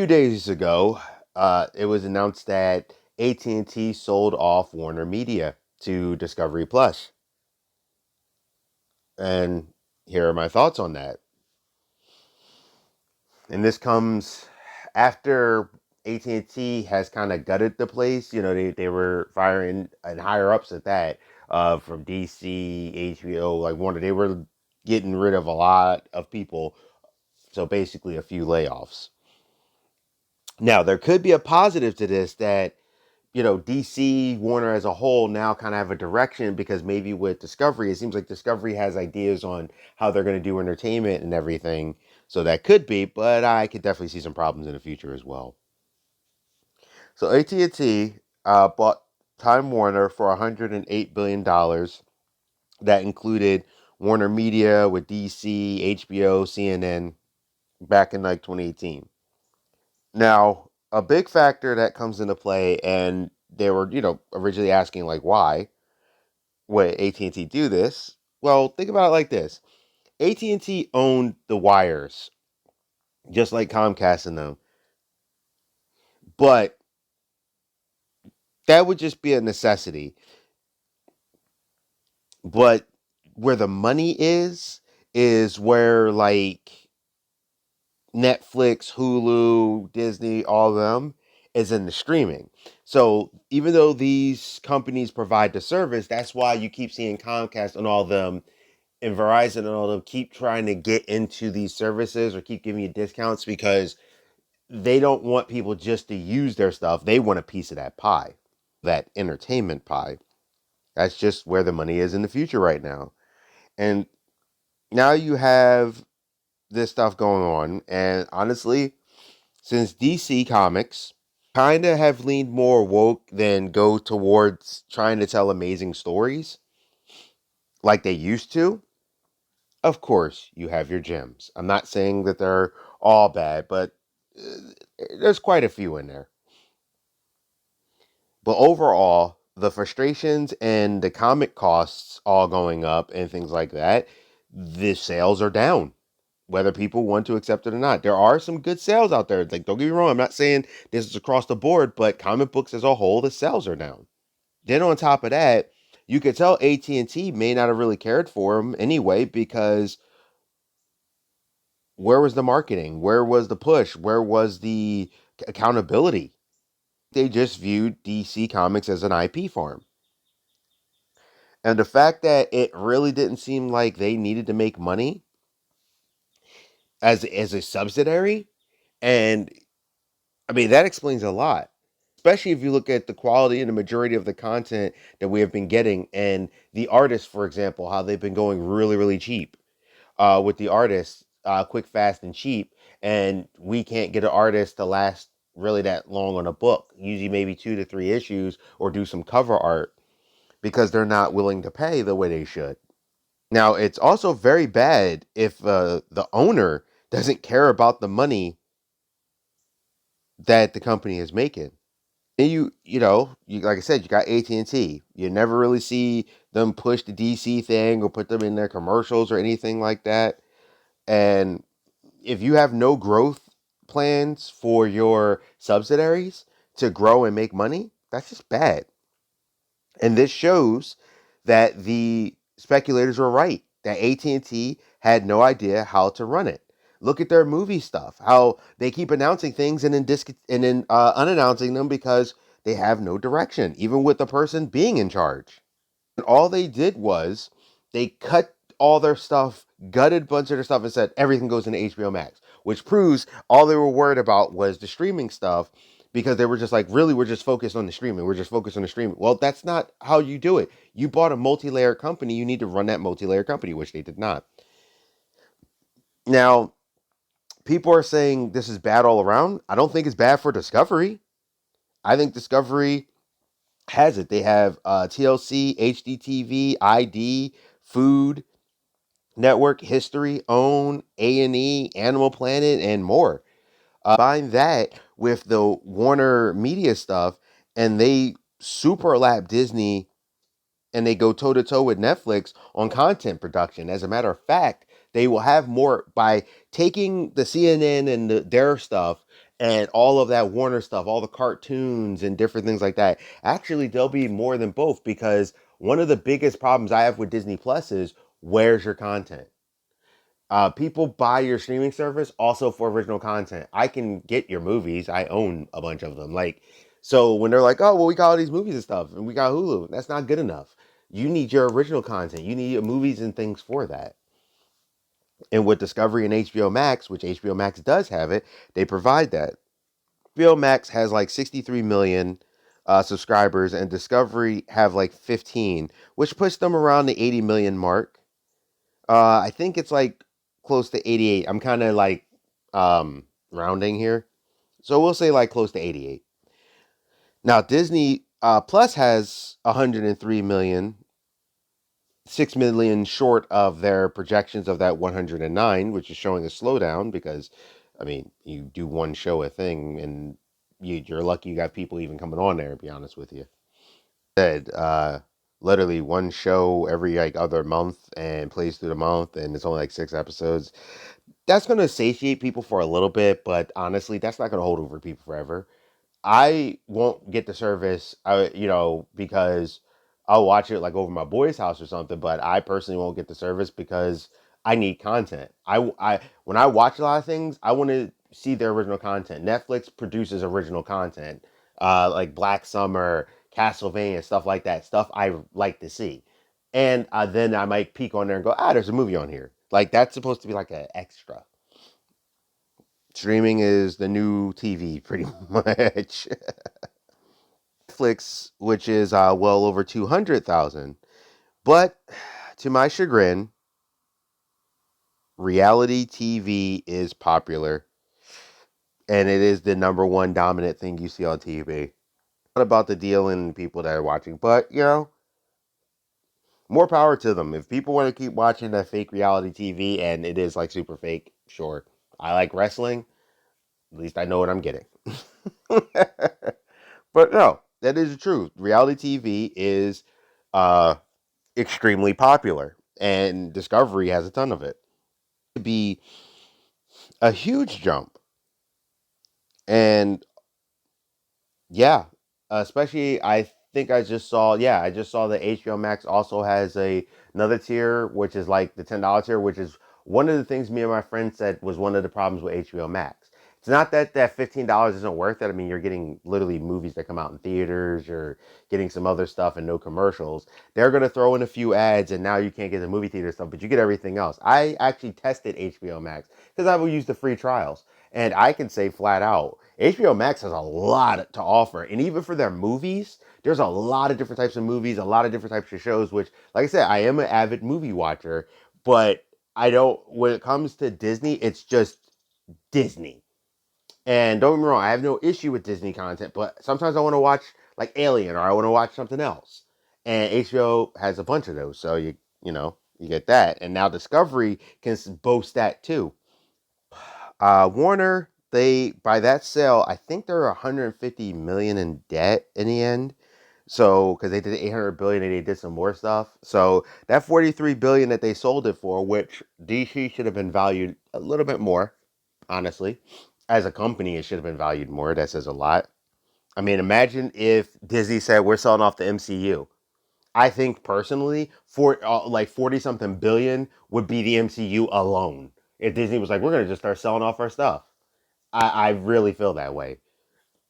few days ago, it was announced that AT&T sold off Warner Media to Discovery Plus. And here are my thoughts on that. And this comes after AT&T has kind of gutted the place. They were firing and higher ups at that, from DC, HBO, like Warner. They were getting rid of a lot of people. So basically a few layoffs. Now, there could be a positive to this that DC, Warner as a whole now kind of have a direction, because maybe with Discovery, it seems like Discovery has ideas on how they're going to do entertainment and everything. So that could be, but I could definitely see some problems in the future as well. So AT&T bought Time Warner for $108 billion. That included Warner Media with DC, HBO, CNN back in like 2018. Now, a big factor that comes into play, and they were, originally asking like why would AT&T do this? Well, think about it like this. AT&T owned the wires, just like Comcast and them. But that would just be a necessity. But where the money is where like Netflix, Hulu, Disney, all of them is in the streaming. So even though these companies provide the service, that's why you keep seeing Comcast and all of them and Verizon and all of them keep trying to get into these services or keep giving you discounts, because they don't want people just to use their stuff. They want a piece of that pie, that entertainment pie. That's just where the money is in the future right now. And now you have this stuff going on. And honestly, since DC Comics kind of have leaned more woke than go towards trying to tell amazing stories like they used to, of course, you have your gems. I'm not saying that they're all bad, but there's quite a few in there. But overall, the frustrations and the comic costs all going up and things like that, the sales are down, whether people want to accept it or not. There are some good sales out there. Like, don't get me wrong, I'm not saying this is across the board, but comic books as a whole, the sales are down. Then on top of that, you could tell AT&T may not have really cared for them anyway, because where was the marketing? Where was the push? Where was the accountability? They just viewed DC Comics as an IP farm. And the fact that it really didn't seem like they needed to make money as a subsidiary, and I mean that explains a lot. Especially if you look at the quality and the majority of the content that we have been getting, and the artists, for example, how they've been going really, really cheap. With the artists, quick, fast, and cheap, and we can't get an artist to last really that long on a book. Usually, maybe 2 to 3 issues, or do some cover art, because they're not willing to pay the way they should. Now, it's also very bad if the owner doesn't care about the money that the company is making. And you like I said, you got AT&T. You never really see them push the DC thing or put them in their commercials or anything like that. And if you have no growth plans for your subsidiaries to grow and make money, that's just bad. And this shows that the speculators were right, that AT&T had no idea how to run it. Look at their movie stuff, how they keep announcing things and then unannouncing them, because they have no direction, even with the person being in charge. And all they did was they cut all their stuff, gutted a bunch of their stuff, and said everything goes into HBO Max, which proves all they were worried about was the streaming stuff, because they were just like, really, we're just focused on the streaming. We're just focused on the streaming. Well, that's not how you do it. You bought a multi-layer company. You need to run that multi-layer company, which they did not. Now, people are saying this is bad all around. I don't think it's bad for Discovery. I think Discovery has it. They have TLC, HDTV, ID, Food Network, History, Own, A&E, Animal Planet, and more. Combine that with the Warner Media stuff, and they superlap Disney, and they go toe to toe with Netflix on content production. As a matter of fact, they will have more by taking the CNN and their stuff and all of that Warner stuff, all the cartoons and different things like that. Actually, there'll be more than both because one of the biggest problems I have with Disney Plus is where's your content? People buy your streaming service also for original content. I can get your movies. I own a bunch of them. Like, so when they're like, oh, well, we got all these movies and stuff, and we got Hulu, that's not good enough. You need your original content. You need movies and things for that. And with Discovery and HBO Max, which HBO Max does have it, they provide that. HBO Max has like 63 million subscribers, and Discovery have like 15, which puts them around the 80 million mark. I think it's like close to 88. I'm kind of like rounding here. So we'll say like close to 88. Now Disney Plus has 103 million, 6 million short of their projections of that 109, which is showing a slowdown because I mean, you do one show a thing and you're lucky you got people even coming on there, to be honest with you. Said literally one show every like other month and plays through the month and it's only like 6 episodes. That's going to satiate people for a little bit, but honestly, that's not going to hold over people forever. I won't get the service, because I'll watch it like over my boy's house or something. But I personally won't get the service because I need content. When I watch a lot of things, I want to see their original content. Netflix produces original content, like Black Summer, Castlevania, stuff like that. Stuff I like to see, and then I might peek on there and go, there's a movie on here. Like that's supposed to be like an extra. Streaming is the new TV, pretty much. Netflix, which is well over 200,000. But to my chagrin, reality TV is popular and it is the number one dominant thing you see on TV. Not about the deal and people that are watching, but more power to them. If people want to keep watching that fake reality TV and it is like super fake, sure. I like wrestling. At least I know what I'm getting. But no, that is the truth. Reality TV is uh, extremely popular, and Discovery has a ton of it. It'd be a huge jump, and yeah, especially I think I just saw that HBO Max also has another tier, which is like the $10 tier, which is one of the things me and my friend said was one of the problems with HBO Max. It's not that that $15 isn't worth it. I mean, you're getting literally movies that come out in theaters, you're getting some other stuff and no commercials. They're gonna throw in a few ads, and now you can't get the movie theater stuff, but you get everything else. I actually tested HBO Max because I will use the free trials. And I can say flat out, HBO Max has a lot to offer. And even for their movies, there's a lot of different types of movies, a lot of different types of shows, which, like I said, I am an avid movie watcher, but I don't, when it comes to Disney, it's just Disney. And don't get me wrong, I have no issue with Disney content, but sometimes I want to watch like Alien or I want to watch something else. And HBO has a bunch of those. So you get that. And now Discovery can boast that too. Warner, they by that sale, I think they're 150 million in debt in the end. So because they did 800 billion and they did some more stuff. So that 43 billion that they sold it for, which DC should have been valued a little bit more, honestly. As a company, it should have been valued more. That says a lot. I mean, imagine if Disney said we're selling off the MCU. I think personally, for like 40 something billion would be the MCU alone. If Disney was like, we're gonna just start selling off our stuff. I really feel that way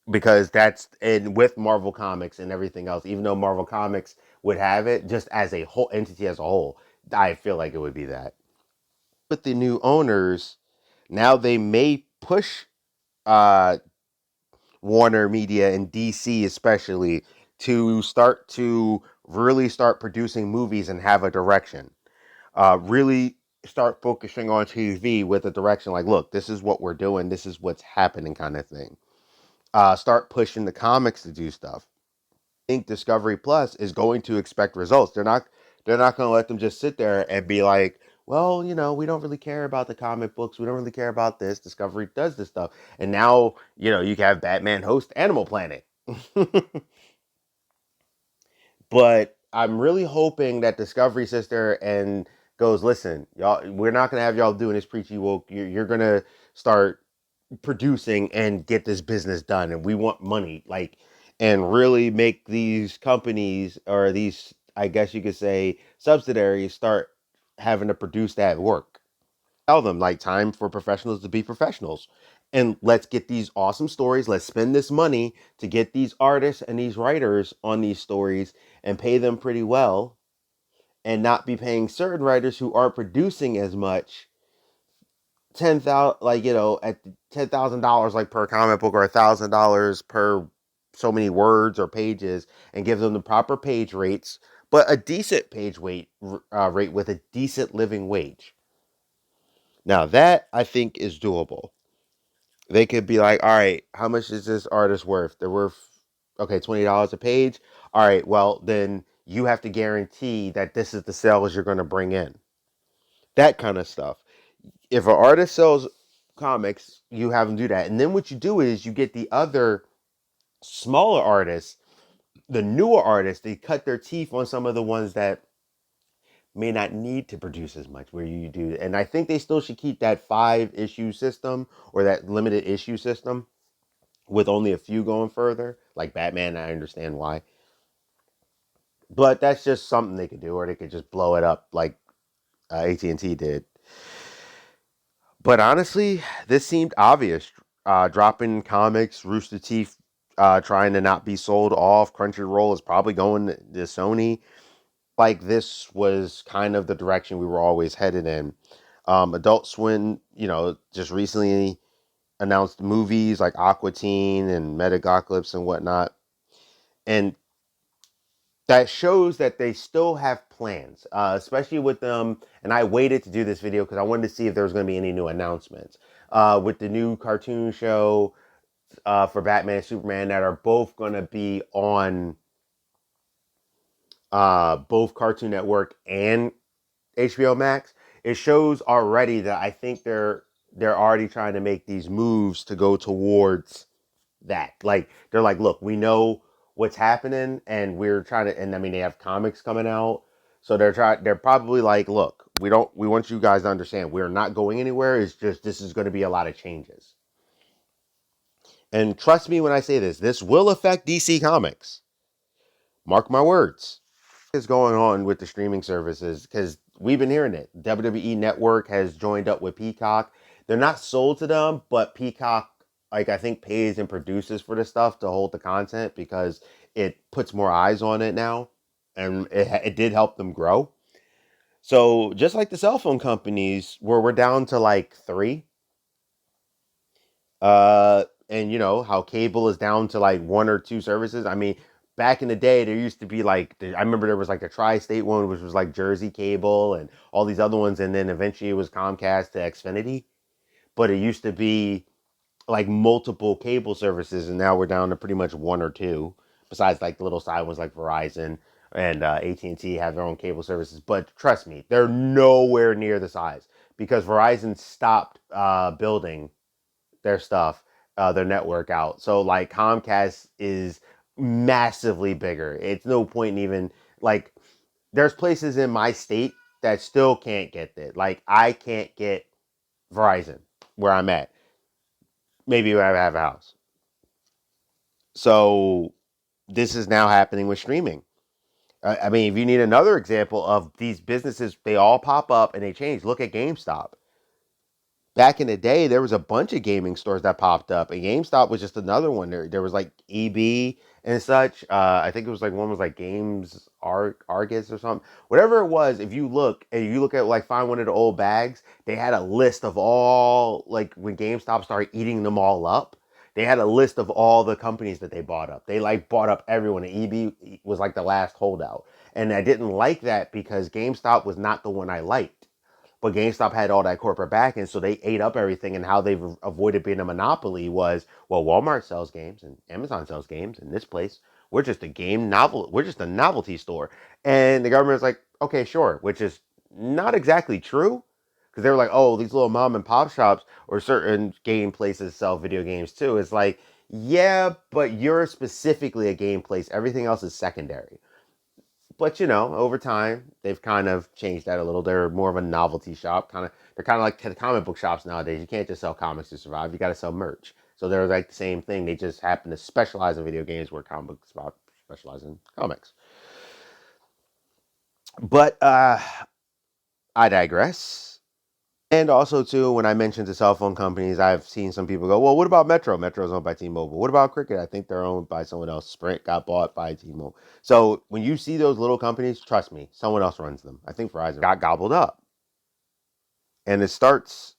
because that's and with Marvel Comics and everything else, even though Marvel Comics would have it just as a whole entity as a whole, I feel like it would be that. With the new owners, now they may push uh, Warner Media and DC especially to start to really start producing movies and have a direction. Really start focusing on TV with a direction like, look, this is what we're doing, this is what's happening, kind of thing. Start pushing the comics to do stuff. I think Discovery Plus is going to expect results. They're not going to let them just sit there and be like, well, we don't really care about the comic books. We don't really care about this. Discovery does this stuff. And now, you can have Batman host Animal Planet. But I'm really hoping that Discovery Sister and goes, listen, y'all, we're not going to have y'all doing this preachy woke. You're going to start producing and get this business done, and we want money, like, and really make these companies, or these, I guess you could say, subsidiaries, start having to produce that work. Tell them, like, time for professionals to be professionals, and let's get these awesome stories. Let's spend this money to get these artists and these writers on these stories and pay them pretty well, and not be paying certain writers who aren't producing as much 10,000, like, at $10,000 like per comic book, or $1,000 per so many words or pages, and give them the proper page rates, but a decent page rate with a decent living wage. Now that, I think, is doable. They could be like, all right, how much is this artist worth? They're worth, okay, $20 a page. All right, well then you have to guarantee that this is the sales you're going to bring in. That kind of stuff. If an artist sells comics, you have them do that. And then what you do is you get the other smaller artists, the newer artists, they cut their teeth on some of the ones that may not need to produce as much, where you do. And I think they still should keep that 5 issue system, or that limited issue system, with only a few going further. Like Batman, I understand why. But that's just something they could do, or they could just blow it up like AT&T did. But honestly, this seemed obvious. Dropping comics, Rooster Teeth trying to not be sold off, Crunchyroll is probably going to Sony. Like, this was kind of the direction we were always headed in. Adult Swim, just recently announced movies like Aqua Teen and Metagocalypse and whatnot. And that shows that they still have plans, especially with them. And I waited to do this video because I wanted to see if there was going to be any new announcements. With the new cartoon show for Batman and Superman, that are both going to be on both Cartoon Network and HBO Max, it shows already that I think they're already trying to make these moves to go towards that. Like, they're like, look, we know what's happening, and we're trying to. And I mean, they have comics coming out, so they're probably like, look, we want you guys to understand, we're not going anywhere. It's just, this is going to be a lot of changes. And trust me when I say this will affect DC Comics. Mark my words. Is going on with the streaming services, because we've been hearing it. WWE Network has joined up with Peacock. They're not sold to them, but Peacock, like, I think, pays and produces for the stuff to hold the content, because it puts more eyes on it now, and it did help them grow. So just like the cell phone companies, where we're down to like three, and you know how cable is down to like one or two services. I mean, back in the day, there used to be like, I remember there was like a tri-state one, which was like Jersey Cable, and all these other ones, and then eventually it was Comcast to Xfinity. But it used to be like multiple cable services, and now we're down to pretty much one or two. Besides, like, the little side ones like Verizon and AT&T have their own cable services. But trust me, they're nowhere near the size, because Verizon stopped building their stuff, their network out. So like Comcast is massively bigger. It's no point in even, like, there's places in my state that still can't get it. Like, I can't get Verizon where I'm at. Maybe when I have a house. So this is now happening with streaming. I mean, if you need another example of these businesses, they all pop up and they change. Look at GameStop. Back in the day, there was a bunch of gaming stores that popped up, and GameStop was just another one. There was like EB and such. I think it was like, one was like Games Argus or something. Whatever it was, if you look and you look at, like, find one of the old bags, they had a list of all, like, when GameStop started eating them all up. They had a list of all the companies that they bought up. They like bought up everyone. And EB was like the last holdout, and I didn't like that, because GameStop was not the one I liked. But GameStop had all that corporate backing, so they ate up everything. And how they've avoided being a monopoly was, well, Walmart sells games and Amazon sells games, and this place, we're just a novelty store. And the government's like, okay, sure, which is not exactly true, because they were like, oh, these little mom and pop shops or certain game places sell video games too. It's like, yeah, but you're specifically a game place. Everything else is secondary. But over time, they've kind of changed that a little. They're more of a novelty shop. They're kind of like the comic book shops nowadays. You can't just sell comics to survive. You got to sell merch. So they're like the same thing. They just happen to specialize in video games, where comic books specialize in comics. But I digress. And also, too, when I mentioned the cell phone companies, I've seen some people go, well, what about Metro? Metro's owned by T-Mobile. What about Cricket? I think they're owned by someone else. Sprint got bought by T-Mobile. So when you see those little companies, trust me, someone else runs them. I think Verizon got gobbled up. And it starts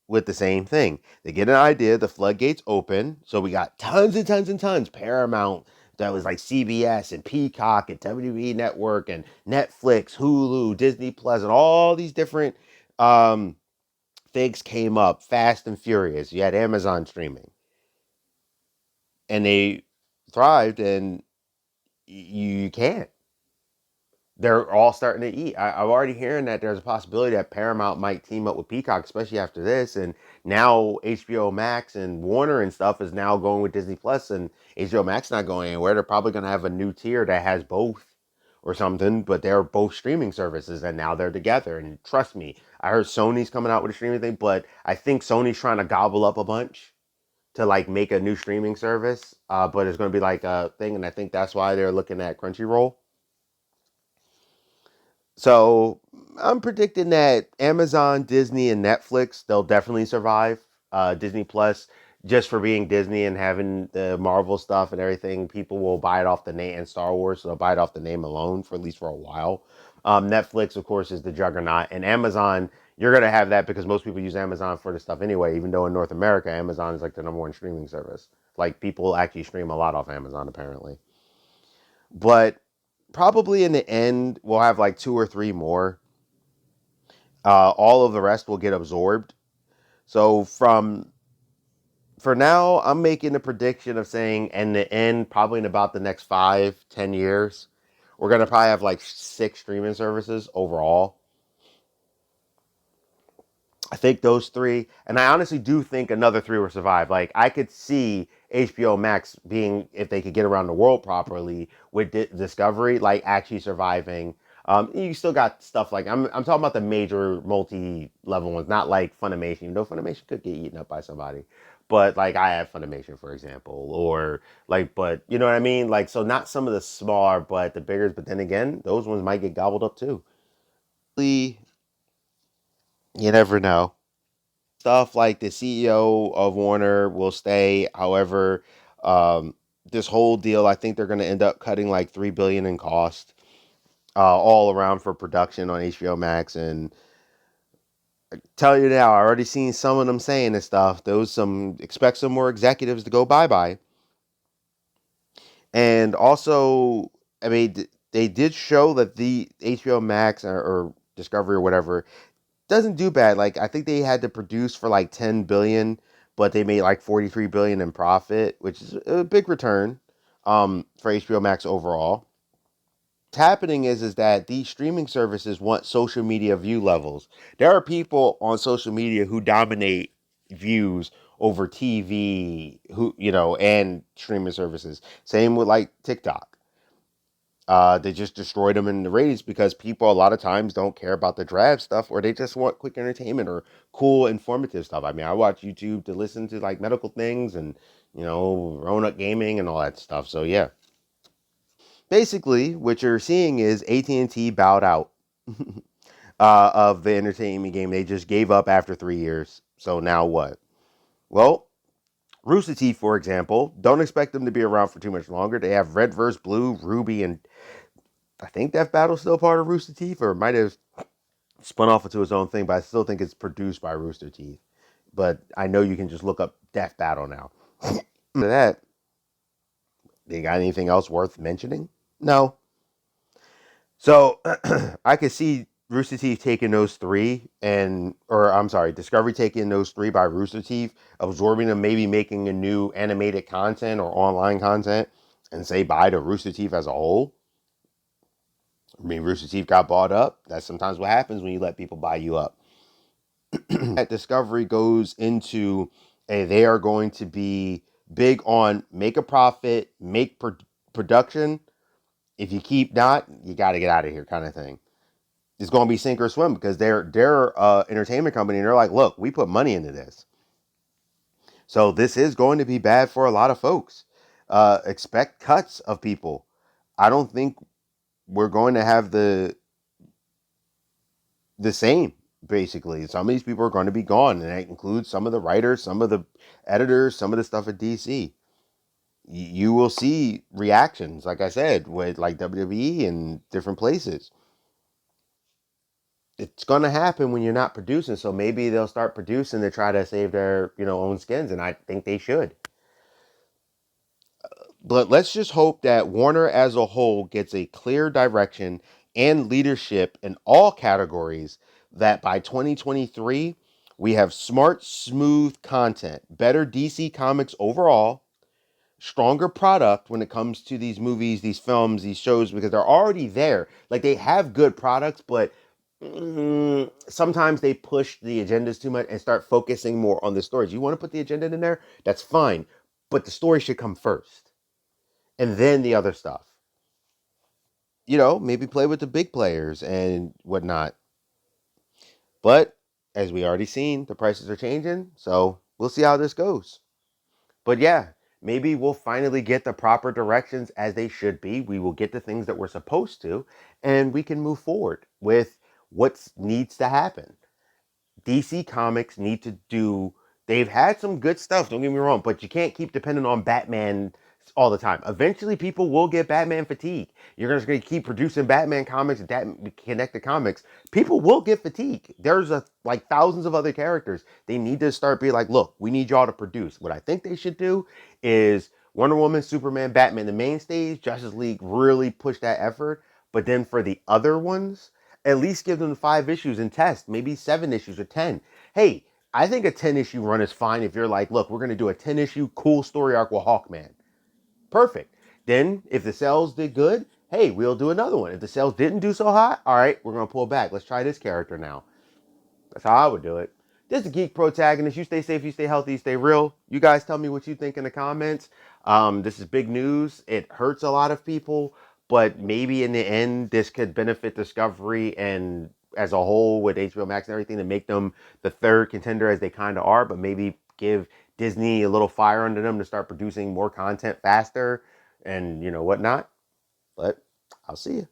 with the same thing. They get an idea, the floodgates open. So we got tons and tons and tons. Paramount, that was like CBS and Peacock and WWE Network and Netflix, Hulu, Disney Plus, and all these different um, things came up fast and furious. You had Amazon streaming, and they thrived, and you can't. They're all starting to eat. I'm already hearing that there's a possibility that Paramount might team up with Peacock, especially after this. And now HBO Max and Warner and stuff is now going with Disney Plus, and HBO Max not going anywhere. They're probably going to have a new tier that has both or something, but they're both streaming services, and now they're together. And trust me, I heard Sony's coming out with a streaming thing, but I think Sony's trying to gobble up a bunch to like make a new streaming service. But it's going to be like a thing, and I think that's why they're looking at Crunchyroll. So I'm predicting that Amazon, Disney, and Netflix, they'll definitely survive. Disney Plus, just for being Disney and having the Marvel stuff and everything, people will buy it off the name, and Star Wars, so they'll buy it off the name alone for at least for a while. Netflix, of course, is the juggernaut, and Amazon, you're gonna have that because most people use Amazon for the stuff anyway. Even though in North America, Amazon is like the number one streaming service. Like people actually stream a lot off Amazon apparently, but probably in the end, we'll have like two or three more. All of the rest will get absorbed. So for now, I'm making a prediction of saying, in the end, probably in about the next 5, 10 years, we're gonna probably have like 6 streaming services overall. I think those three, and I honestly do think another three will survive. Like I could see HBO Max being, if they could get around the world properly with Discovery, like actually surviving. You still got stuff like I'm talking about the major multi-level ones, not like Funimation. Even though Funimation could get eaten up by somebody, but like I have Funimation, for example, or like, but you know what I mean. Like so, not some of the smaller, but the bigger. But then again, those ones might get gobbled up too. You never know. Stuff like the CEO of Warner will stay. However, um, this whole deal, I think they're going to end up cutting like 3 billion in cost all around for production on HBO Max. And tell you now, I already seen some of them saying this stuff. Those some expect some more executives to go bye bye. And also, I mean, they did show that the HBO Max or Discovery or whatever doesn't do bad. Like I think they had to produce for like 10 billion, but they made like 43 billion in profit, which is a big return for HBO Max overall. What's happening is that these streaming services want social media view levels. There are people on social media who dominate views over TV, who and streaming services. Same with like TikTok. They just destroyed them in the ratings because people a lot of times don't care about the drab stuff, or they just want quick entertainment or cool, informative stuff. I mean, I watch YouTube to listen to like medical things and grown up gaming and all that stuff. So yeah, basically, what you're seeing is AT&T bowed out of the entertainment game. They just gave up after 3 years. So now what? Well, Rooster Teeth, for example, don't expect them to be around for too much longer. They have Red vs. Blue, Ruby, and I think Death Battle's still part of Rooster Teeth, or it might have spun off into its own thing, but I still think it's produced by Rooster Teeth. But I know you can just look up Death Battle now. After that, they got anything else worth mentioning? No. So I could see Rooster Teeth taking those three, or I'm sorry, Discovery taking those three by Rooster Teeth, absorbing them, maybe making a new animated content or online content, and say bye to Rooster Teeth as a whole. I mean, Rooster Teeth got bought up. That's sometimes what happens when you let people buy you up. That Discovery goes into they are going to be big on make a profit, make production, If you keep not, you got to get out of here, kind of thing. It's going to be sink or swim because they're entertainment company and they're like, look, we put money into this, so this is going to be bad for a lot of folks. Expect cuts of people. I don't think we're going to have the same. Basically, some of these people are going to be gone, and that includes some of the writers, some of the editors, some of the stuff at DC. You will see reactions, like I said, with like WWE and different places. It's going to happen when you're not producing. So maybe they'll start producing to try to save their own skins, and I think they should. But let's just hope that Warner as a whole gets a clear direction and leadership in all categories. That by 2023 we have smart, smooth content, better DC Comics overall, stronger product when it comes to these movies, these films, these shows, because they're already there. Like they have good products, but sometimes they push the agendas too much and start focusing more on the stories. You want to put the agenda in there? That's fine. But the story should come first and then the other stuff. Maybe play with the big players and whatnot. But as we already seen, the prices are changing. So we'll see how this goes. But yeah, maybe we'll finally get the proper directions as they should be. We will get the things that we're supposed to, and we can move forward with what needs to happen. DC Comics need to do. They've had some good stuff, don't get me wrong, but you can't keep depending on Batman all the time. Eventually, people will get Batman fatigue. You're just going to keep producing Batman comics and that connected comics. People will get fatigue. There's like thousands of other characters. They need to start being like, look, we need y'all to produce. What I think they should do is Wonder Woman, Superman, Batman, the mainstays. Justice League really push that effort, but then for the other ones, at least give them 5 issues and test, maybe 7 issues or 10. Hey, I think a 10 issue run is fine if you're like, look, we're going to do a 10 issue cool story arc with Hawkman. Perfect. Then if the sales did good, hey, we'll do another one. If the sales didn't do so hot, all right, we're going to pull back. Let's try this character now. That's how I would do it. This is the Geek Protagonist. You stay safe, you stay healthy, you stay real. You guys tell me what you think in the comments. This is big news. It hurts a lot of people, but maybe in the end, this could benefit Discovery and as a whole with HBO Max and everything to make them the third contender as they kind of are, but maybe give Disney a little fire under them to start producing more content faster and whatnot. But I'll see you.